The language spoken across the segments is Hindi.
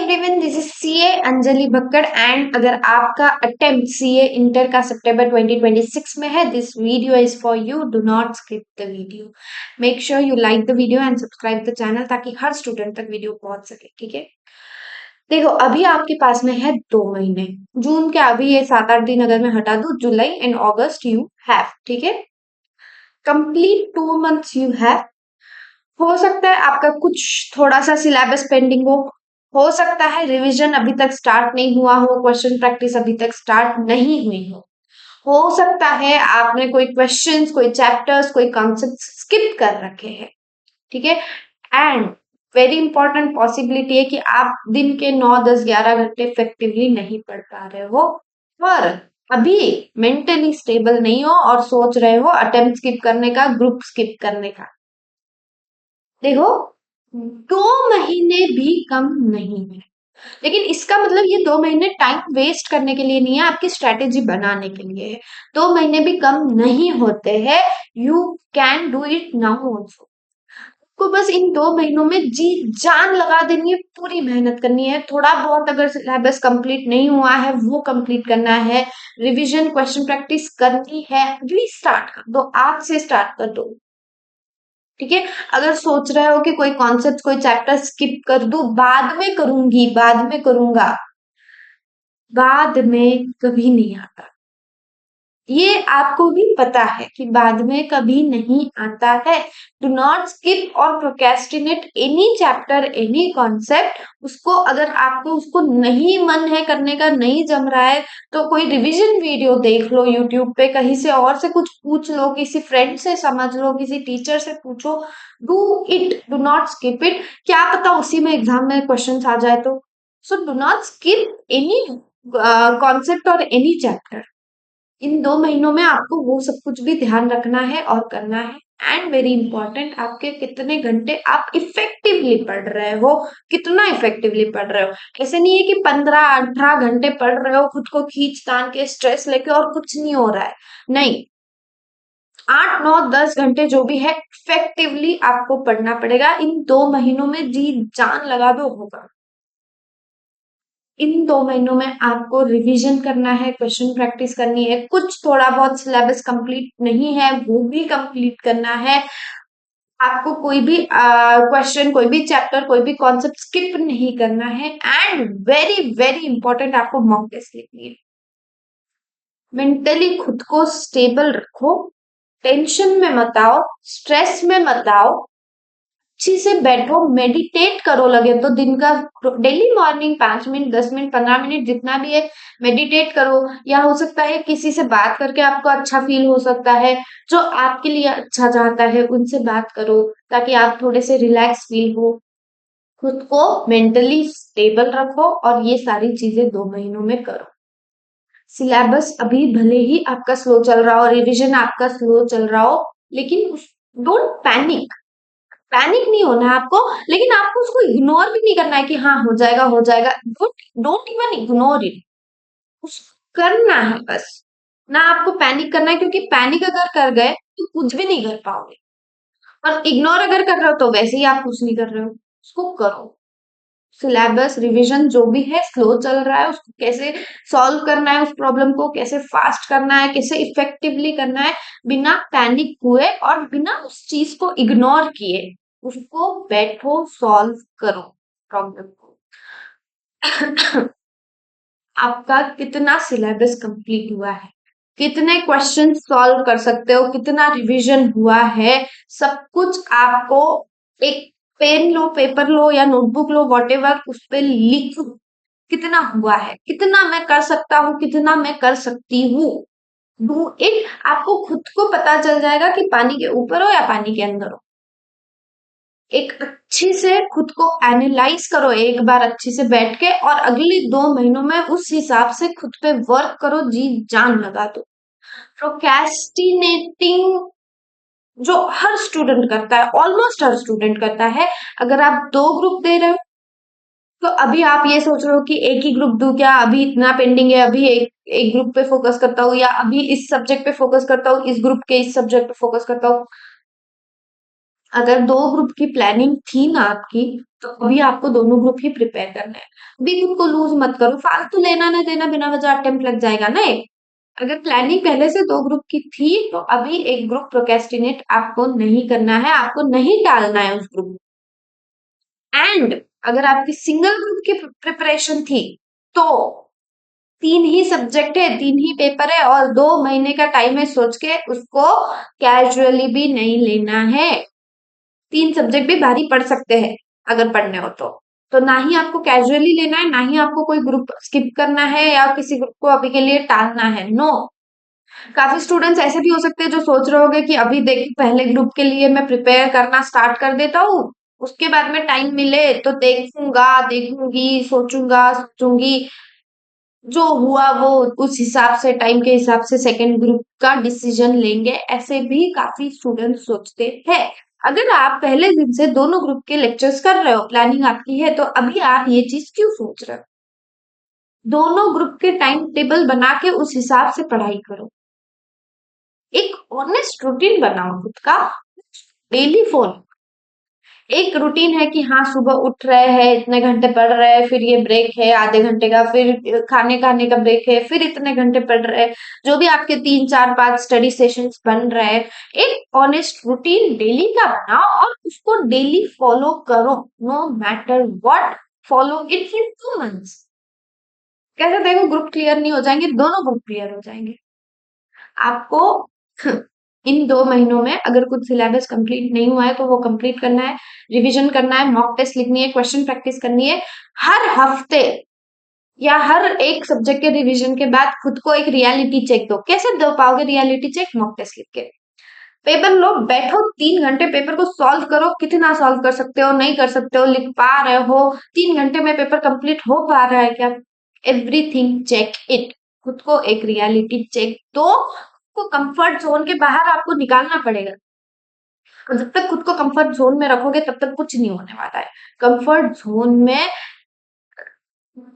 Everyone, this is CA Anjali Bhakkad and अगर आपका अटेम्प्ट सीए इंटर का सितंबर 2026 में है, this video is for you. Do not skip the video. Make sure you like the video and subscribe the channel ताकि हर स्टूडेंट तक वीडियो पहुंच सके. ठीक है, देखो अभी आपके पास में है 2 महीने. जून के अभी ये 7-8 दिन अगर मैं हटा दूं, जुलाई एंड अगस्त यू हैव. ठीक है, कंप्लीट 2 मंथ्स यू हैव. हो सकता है आपका कुछ थोड़ा सा सिलेबस पेंडिंग हो सकता है रिवीजन अभी तक स्टार्ट नहीं हुआ हो, क्वेश्चन प्रैक्टिस अभी तक स्टार्ट नहीं हुई हो सकता है आपने कोई क्वेश्चंस, कोई चैप्टर्स, कोई कॉन्सेप्ट स्किप कर रखे हैं. ठीक है, एंड वेरी इंपॉर्टेंट पॉसिबिलिटी है कि आप दिन के 9, 10, 11 घंटे इफेक्टिवली नहीं पढ़ पा रहे हो और अभी मेंटली स्टेबल नहीं हो और सोच रहे हो अटेम्प्ट स्किप करने का, ग्रुप स्किप करने का. देखो, 2 महीने भी कम नहीं है, लेकिन इसका मतलब ये 2 महीने टाइम वेस्ट करने के लिए नहीं है, आपकी स्ट्रेटेजी बनाने के लिए है. 2 महीने भी कम नहीं होते हैं. You can do it now also. को बस इन 2 महीनों में जी जान लगा देनी है, पूरी मेहनत करनी है. थोड़ा बहुत अगर सिलेबस कंप्लीट नहीं हुआ है वो कंप्लीट करना है, रिवीजन, क्वेश्चन प्रैक्टिस करनी है, अभी स्टार्ट कर दो, आज से स्टार्ट कर दो. ठीक है, अगर सोच रहे हो कि कोई कॉन्सेप्ट, कोई चैप्टर स्किप कर दूं, बाद में करूंगी, बाद में करूंगा, बाद में कभी नहीं आता. ये आपको भी पता है कि बाद में कभी नहीं आता है. डू नॉट स्किप और procrastinate any chapter, any concept. उसको अगर आपको उसको नहीं मन है करने का, नहीं जम रहा है, तो कोई रिवीजन वीडियो देख लो यूट्यूब पे, कहीं से और से कुछ पूछ लो, किसी फ्रेंड से समझ लो, किसी टीचर से पूछो. Do it, do not skip it. क्या पता उसी में एग्जाम में क्वेश्चन आ जाए तो. So do not skip any concept और एनी चैप्टर. इन 2 महीनों में आपको वो सब कुछ भी ध्यान रखना है और करना है. एंड वेरी इंपॉर्टेंट, आपके कितने घंटे आप इफेक्टिवली पढ़ रहे हो, कितना इफेक्टिवली पढ़ रहे हो. ऐसे नहीं है कि 15-18 घंटे पढ़ रहे हो खुद को खींच तान के, स्ट्रेस लेके और कुछ नहीं हो रहा है. नहीं, 8, 9, 10 घंटे जो भी है इफेक्टिवली आपको पढ़ना पड़ेगा. इन 2 महीनों में जी जान लगा दो, होगा. इन 2 महीनों में आपको रिवीजन करना है, क्वेश्चन प्रैक्टिस करनी है, कुछ थोड़ा बहुत सिलेबस कंप्लीट नहीं है वो भी कंप्लीट करना है. आपको कोई भी क्वेश्चन, कोई भी चैप्टर, कोई भी कॉन्सेप्ट स्किप नहीं करना है. एंड वेरी वेरी इंपॉर्टेंट, आपको मॉक टेस्ट लिखनी है. मेंटली खुद को स्टेबल रखो, टेंशन में मत आओ, स्ट्रेस में मत आओ. अच्छी से बैठो, मेडिटेट करो, लगे तो दिन का daily morning 5 minute, 10 minute, 15 minute, जितना भी है मेडिटेट करो. या हो सकता है किसी से बात करके आपको अच्छा फील हो सकता है, जो आपके लिए अच्छा चाहता है उनसे बात करो ताकि आप थोड़े से रिलैक्स फील हो. खुद को मेंटली स्टेबल रखो और ये सारी चीजें 2 महीनों में करो. सिलेबस अभी भले ही आपका स्लो चल रहा हो, रिविजन आपका स्लो चल रहा हो, लेकिन डोंट पैनिक. पैनिक नहीं होना है आपको, लेकिन आपको उसको इग्नोर भी नहीं करना है कि हाँ हो जाएगा, हो जाएगा. Don't don't even ignore it. उसको करना है बस. ना आपको पैनिक करना है, क्योंकि पैनिक अगर कर गए तो कुछ भी नहीं कर पाओगे. और इग्नोर अगर कर रहे हो तो वैसे ही आप कुछ नहीं कर रहे हो. उसको करो. सिलेबस रिवीजन जो भी है स्लो चल रहा है, उसको कैसे सॉल्व करना है, उस प्रॉब्लम को कैसे फास्ट करना है, कैसे इफेक्टिवली करना है, बिना पैनिक हुए और बिना उस चीज को इग्नोर किए उसको बैठो, सॉल्व करो प्रॉब्लम को. आपका कितना सिलेबस कंप्लीट हुआ है, कितने क्वेश्चन सॉल्व कर सकते हो, कितना रिवीजन हुआ है, सब कुछ आपको एक पेन लो, पेपर लो या नोटबुक लो, वॉटेवर, उस पे लिखो. कितना हुआ है, कितना मैं कर सकता हूँ, कितना मैं कर सकती हूँ. Do it. आपको खुद को पता चल जाएगा कि पानी के ऊपर हो या पानी के अंदर हो. एक अच्छी से खुद को एनालाइज करो एक बार अच्छे से बैठ के, और अगले 2 महीनों में उस हिसाब से खुद पे वर्क करो, जी जान लगा दो. प्रोक्रेस्टिनेटिंग जो हर स्टूडेंट करता है, ऑलमोस्ट हर स्टूडेंट करता है. अगर आप 2 ग्रुप दे रहे हो तो अभी आप ये सोच रहे हो कि एक ही ग्रुप दूं क्या, अभी इतना पेंडिंग है, अभी एक एक ग्रुप पे फोकस करता हूँ, या अभी इस सब्जेक्ट पे फोकस करता हूँ, इस ग्रुप के इस सब्जेक्ट पे फोकस करता हूँ. अगर दो ग्रुप की प्लानिंग थी ना आपकी, तो अभी आपको दोनों ग्रुप ही प्रिपेयर करना है। अभी खुद को लूज मत करो, फालतू लेना ना देना बिना वजह अटेम्प्ट लग जाएगा ना एक। अगर प्लानिंग पहले से दो ग्रुप की थी, तो अभी एक ग्रुप प्रोकेस्टिनेट आपको नहीं करना है, आपको नहीं टालना है उस ग्रुप। एंड अगर आपकी सिंगल ग्रुप की प्रिपरेशन थी, तो तीन ही सब्जेक्ट है, तीन ही पेपर है और 2 महीने का टाइम है, सोच के उसको कैजुअली भी नहीं लेना है। तीन सब्जेक्ट भी भारी पड़ सकते हैं अगर पढ़ने हो तो ना ही आपको कैजुअली लेना है, ना ही आपको कोई ग्रुप स्किप करना है या किसी ग्रुप को अभी के लिए टालना है। नो, काफी स्टूडेंट्स ऐसे भी हो सकते हैं जो सोच रहे होंगे कि अभी देख पहले ग्रुप के लिए मैं प्रिपेयर करना स्टार्ट कर देता हूँ, उसके बाद में टाइम मिले तो देखूंगा, देखूंगी, सोचूंगा, सोचूंगी, जो हुआ वो उस हिसाब से, टाइम के हिसाब से सेकेंड ग्रुप का डिसीजन लेंगे। ऐसे भी काफी स्टूडेंट सोचते हैं। अगर आप पहले दिन से दोनों ग्रुप के लेक्चर्स कर रहे हो, प्लानिंग आपकी है, तो अभी आप ये चीज क्यों सोच रहे हो? दोनों ग्रुप के टाइम टेबल बना के उस हिसाब से पढ़ाई करो। एक ऑनेस्ट रूटीन बनाओ खुद का, डेली फॉलो। एक रूटीन है कि हाँ सुबह उठ रहे हैं, इतने घंटे पढ़ रहे हैं, फिर ये ब्रेक है आधे घंटे का, फिर खाने खाने का ब्रेक है, फिर इतने घंटे पढ़ रहे हैं, जो भी आपके 3 4 5 स्टडी सेशंस बन रहे हैं। एक ऑनेस्ट रूटीन डेली का बनाओ और उसको डेली फॉलो करो, no matter what. Follow it for 2 months. कैसे देखो ग्रुप क्लियर नहीं हो जाएंगे? दोनों ग्रुप क्लियर हो जाएंगे। आपको इन 2 महीनों में अगर कुछ सिलेबस कंप्लीट नहीं हुआ है तो वो कंप्लीट करना है, रिवीजन करना है, मॉक टेस्ट लिखनी है, क्वेश्चन प्रैक्टिस करनी है। हर हफ्ते या हर एक सब्जेक्ट के रिवीजन के बाद खुद को एक रियलिटी चेक दो। कैसे दो पाओगे रियलिटी चेक? मॉक टेस्ट लिख के। पेपर लो, बैठो 3 घंटे पेपर को सॉल्व करो, कितना सॉल्व कर सकते हो, नहीं कर सकते हो, लिख पा रहे हो, 3 घंटे में पेपर कंप्लीट हो पा रहा है क्या? Everything check it. खुद को एक रियलिटी चेक दो। को कंफर्ट जोन के बाहर आपको निकालना पड़ेगा। और जब तक खुद को कंफर्ट जोन में रखोगे तब तक कुछ नहीं होने वाला है। कंफर्ट जोन में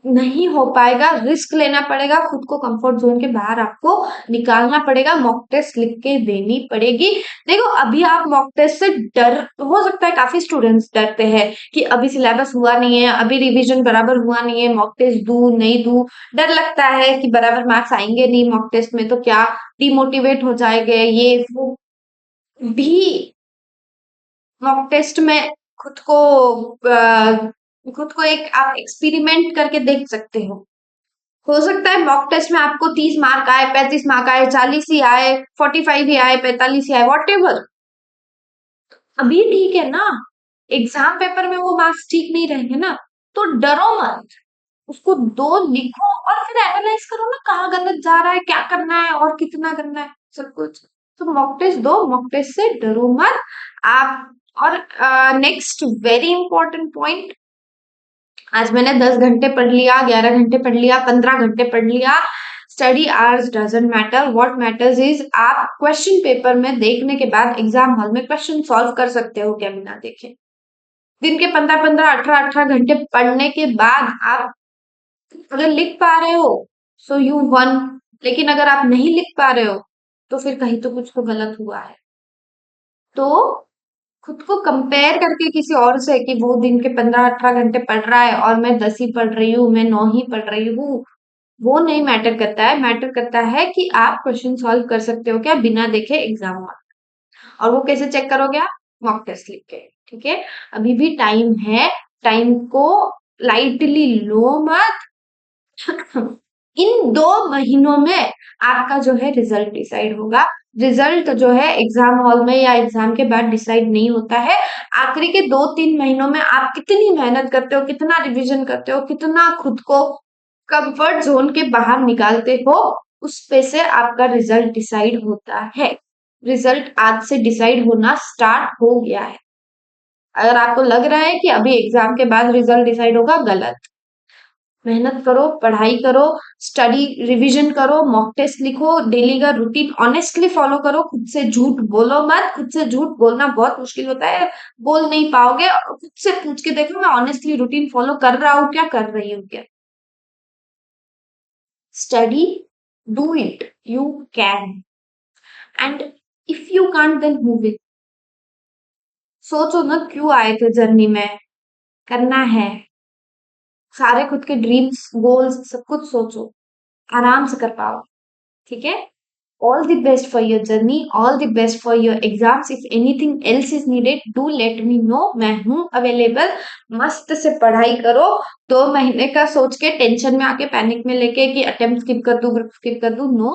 नहीं हो पाएगा, रिस्क लेना पड़ेगा, खुद को कंफर्ट जोन के बाहर आपको निकालना पड़ेगा, मॉक टेस्ट लिख के देनी पड़ेगी। देखो अभी आप मॉक टेस्ट से डर, हो सकता है काफी स्टूडेंट्स डरते हैं कि अभी सिलेबस हुआ नहीं है, अभी रिवीजन बराबर हुआ नहीं है, मॉक टेस्ट दू नहीं दू, डर लगता है कि बराबर मार्क्स आएंगे नहीं मॉक टेस्ट में, तो क्या डिमोटिवेट हो जाएंगे, ये वो भी। मॉक टेस्ट में खुद को खुद को एक आप एक्सपेरिमेंट करके देख सकते हो सकता है मॉक टेस्ट में आपको 30 मार्क आए, 35 मार्क आए, 40 ही आए, 45 ही आए, 45 ही आए, वॉट एवर, अभी ठीक है ना। एग्जाम पेपर में वो मार्क्स ठीक नहीं रहेंगे ना, तो डरो मत, उसको दो, लिखो और फिर एनालाइज करो ना कहाँ गलत जा रहा है, क्या करना है और कितना करना है, सब कुछ। तो मॉक टेस्ट दो, मॉक टेस्ट से डरो मत आप। और नेक्स्ट वेरी इंपॉर्टेंट पॉइंट, आज मैंने 10 घंटे पढ़ लिया, 11 घंटे पढ़ लिया, 15 घंटे पढ़ लिया, study hours doesn't matter. What matters is आप क्वेश्चन पेपर में देखने के बाद एग्जाम हॉल में क्वेश्चन सॉल्व कर सकते हो क्या बिना देखे? दिन के 15 15 18 18 घंटे पढ़ने के बाद आप अगर लिख पा रहे हो, सो यू वन। लेकिन अगर आप नहीं लिख पा रहे हो, तो फिर कहीं तो कुछ तो गलत हुआ है। तो खुद को कंपेयर करके किसी और से कि वो दिन के 15 18 घंटे पढ़ रहा है और मैं 10 ही पढ़ रही हूँ, मैं 9 ही पढ़ रही हूँ, वो नहीं मैटर करता है। मैटर करता है कि आप क्वेश्चन सॉल्व कर सकते हो क्या बिना देखे एग्जाम में। और वो कैसे चेक करोगे? आप मॉक टेस्ट लिख के। ठीक है, अभी भी टाइम है, टाइम को लाइटली लो मत। इन 2 महीनों में आपका जो है रिजल्ट डिसाइड होगा। रिजल्ट जो है एग्जाम हॉल में या एग्जाम के बाद डिसाइड नहीं होता है। आखिरी के 2 3 महीनों में आप कितनी मेहनत करते हो, कितना रिवीजन करते हो, कितना खुद को कंफर्ट जोन के बाहर निकालते हो, उस पे से आपका रिजल्ट डिसाइड होता है। रिजल्ट आज से डिसाइड होना स्टार्ट हो गया है। अगर आपको लग रहा है कि अभी एग्जाम के बाद रिजल्ट डिसाइड होगा, गलत। मेहनत करो, पढ़ाई करो, स्टडी रिवीजन करो, मॉक टेस्ट लिखो, डेली का रूटीन ऑनेस्टली फॉलो करो, खुद से झूठ बोलो मत। खुद से झूठ बोलना बहुत मुश्किल होता है, बोल नहीं पाओगे। खुद से पूछ के देखो मैं ऑनेस्टली रूटीन फॉलो कर रहा हूँ क्या, कर रही हूँ क्या? Study, do it, you can. And if you can't then move it. सोचो ना क्यों आए थे जर्नी में, करना है सारे खुद के ड्रीम्स गोल्स सब कुछ सोचो, आराम से कर पाओ। ठीक है, all the best for your journey, all the best for your exams. If anything else is needed do let me know, मैं हूं अवेलेबल। मस्त से पढ़ाई करो, 2 महीने का सोच के टेंशन में आके पैनिक में लेके कि अटेम्प्ट स्किप कर दूं ग्रुप स्किप कर दूं, no,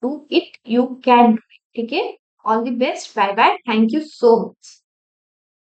do it, you can. ठीक है, all the best, bye bye, thank you so much.